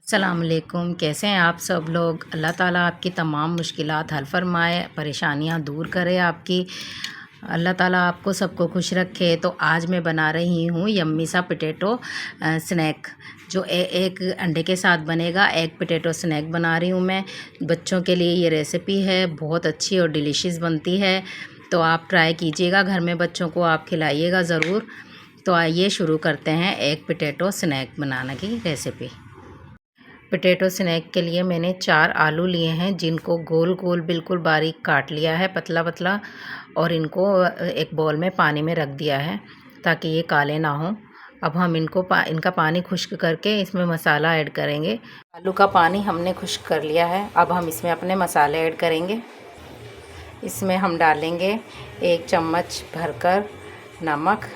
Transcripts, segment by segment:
अस्सलाम वालेकुम। कैसे हैं आप सब लोग। अल्लाह ताला आपकी तमाम मुश्किलात हल फरमाए, परेशानियां दूर करे आपकी। अल्लाह ताला आपको सबको खुश रखे। तो आज मैं बना रही हूँ यम्मी सा पोटैटो स्नैक, जो एक अंडे के साथ बनेगा। एग पोटैटो स्नैक बना रही हूँ मैं। बच्चों के लिए ये रेसिपी है, बहुत अच्छी और डिलीशियस बनती है। तो आप ट्राई कीजिएगा घर में, बच्चों को आप खिलाइएगा ज़रूर। तो आइए शुरू करते हैं एग पोटैटो स्नैक बनाने की रेसिपी। पोटैटो स्नैक के लिए मैंने 4 आलू लिए हैं, जिनको गोल गोल बिल्कुल बारीक काट लिया है, पतला पतला, और इनको एक बाउल में पानी में रख दिया है ताकि ये काले ना हो। अब हम इनका पानी खुश्क करके इसमें मसाला ऐड करेंगे। आलू का पानी हमने खुश्क कर लिया है। अब हम इसमें अपने मसाले ऐड करेंगे। इसमें हम डालेंगे 1 चम्मच भरकर नमक,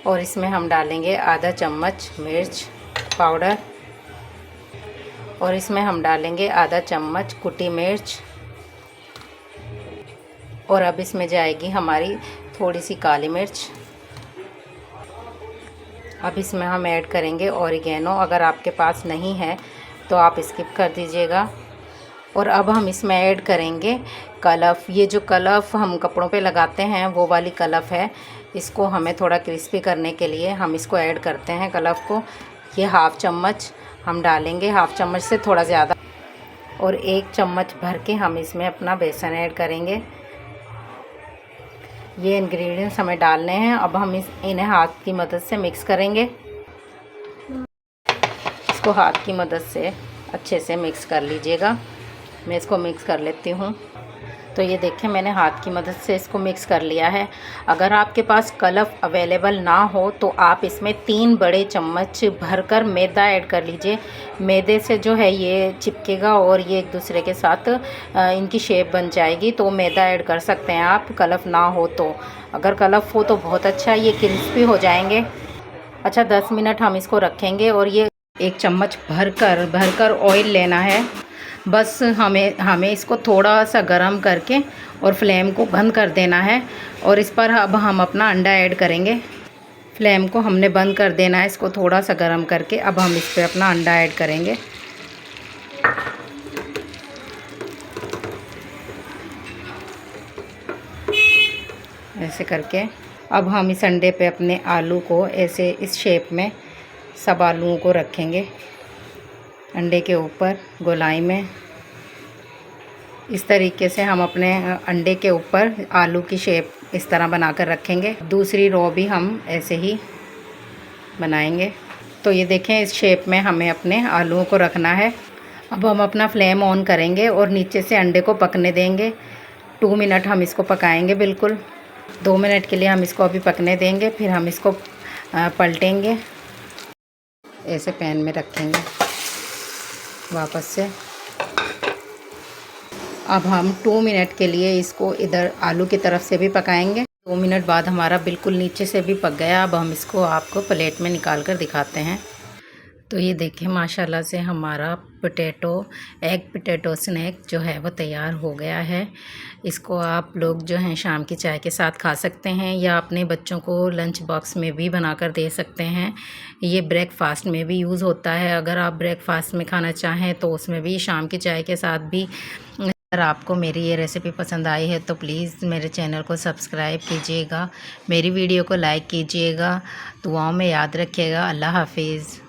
और इसमें हम डालेंगे आधा चम्मच मिर्च पाउडर, और इसमें हम डालेंगे आधा चम्मच कुटी मिर्च, और अब इसमें जाएगी हमारी थोड़ी सी काली मिर्च। अब इसमें हम ऐड करेंगे ऑरिगेनो। अगर आपके पास नहीं है तो आप स्किप कर दीजिएगा। और अब हम इसमें ऐड करेंगे कलफ। ये जो कलफ हम कपड़ों पे लगाते हैं वो वाली कलफ है। इसको हमें थोड़ा क्रिस्पी करने के लिए हम इसको ऐड करते हैं कलफ को। ये हाफ़ चम्मच हम डालेंगे, हाफ़ चम्मच से थोड़ा ज़्यादा, और 1 चम्मच भर के हम इसमें अपना बेसन ऐड करेंगे। ये इंग्रेडिएंट्स हमें डालने हैं। अब हम इन्हें हाथ की मदद से मिक्स करेंगे। इसको हाथ की मदद से अच्छे से मिक्स कर लीजिएगा। मैं इसको मिक्स कर लेती हूँ। तो ये देखें, मैंने हाथ की मदद से इसको मिक्स कर लिया है। अगर आपके पास कलफ अवेलेबल ना हो तो आप इसमें 3 बड़े चम्मच भरकर मैदा ऐड कर लीजिए। मैदे से जो है ये चिपकेगा और ये एक दूसरे के साथ इनकी शेप बन जाएगी। तो मैदा ऐड कर सकते हैं आप, कलफ ना हो तो। अगर कलफ हो तो बहुत अच्छा, ये क्रिस्पी हो जाएंगे। अच्छा, 10 मिनट हम इसको रखेंगे। और ये 1 चम्मच भरकर ऑयल लेना है। बस हमें इसको थोड़ा सा गरम करके और फ्लेम को बंद कर देना है। और इस पर अब हम अपना अंडा ऐड करेंगे। फ्लेम को हमने बंद कर देना है, इसको थोड़ा सा गरम करके। अब हम इस पर अपना अंडा ऐड करेंगे। ऐसे करके अब हम इस अंडे पे अपने आलू को ऐसे इस शेप में सब आलूओं को रखेंगे अंडे के ऊपर गोलाई में। इस तरीके से हम अपने अंडे के ऊपर आलू की शेप इस तरह बनाकर रखेंगे। दूसरी रो भी हम ऐसे ही बनाएंगे। तो ये देखें, इस शेप में हमें अपने आलूओं को रखना है। अब हम अपना फ्लेम ऑन करेंगे और नीचे से अंडे को पकने देंगे। 2 मिनट हम इसको पकाएंगे। बिल्कुल 2 मिनट के लिए हम इसको अभी पकने देंगे, फिर हम इसको पलटेंगे। ऐसे पैन में रखेंगे वापस से। अब हम 2 मिनट के लिए इसको इधर आलू की तरफ से भी पकाएंगे। 2 मिनट बाद हमारा बिल्कुल नीचे से भी पक गया। अब हम इसको आपको प्लेट में निकाल कर दिखाते हैं। तो ये देखें, माशाल्लाह से हमारा एग पोटैटो स्नैक जो है वो तैयार हो गया है। इसको आप लोग जो हैं शाम की चाय के साथ खा सकते हैं, या अपने बच्चों को लंच बॉक्स में भी बनाकर दे सकते हैं। ये ब्रेकफास्ट में भी यूज़ होता है। अगर आप ब्रेकफास्ट में खाना चाहें तो उसमें भी, शाम की चाय के साथ भी। अगर आपको मेरी ये रेसिपी पसंद आई है तो प्लीज़ मेरे चैनल को सब्सक्राइब कीजिएगा, मेरी वीडियो को लाइक कीजिएगा, दुआओं में याद रखिएगा। अल्लाह हाफिज़।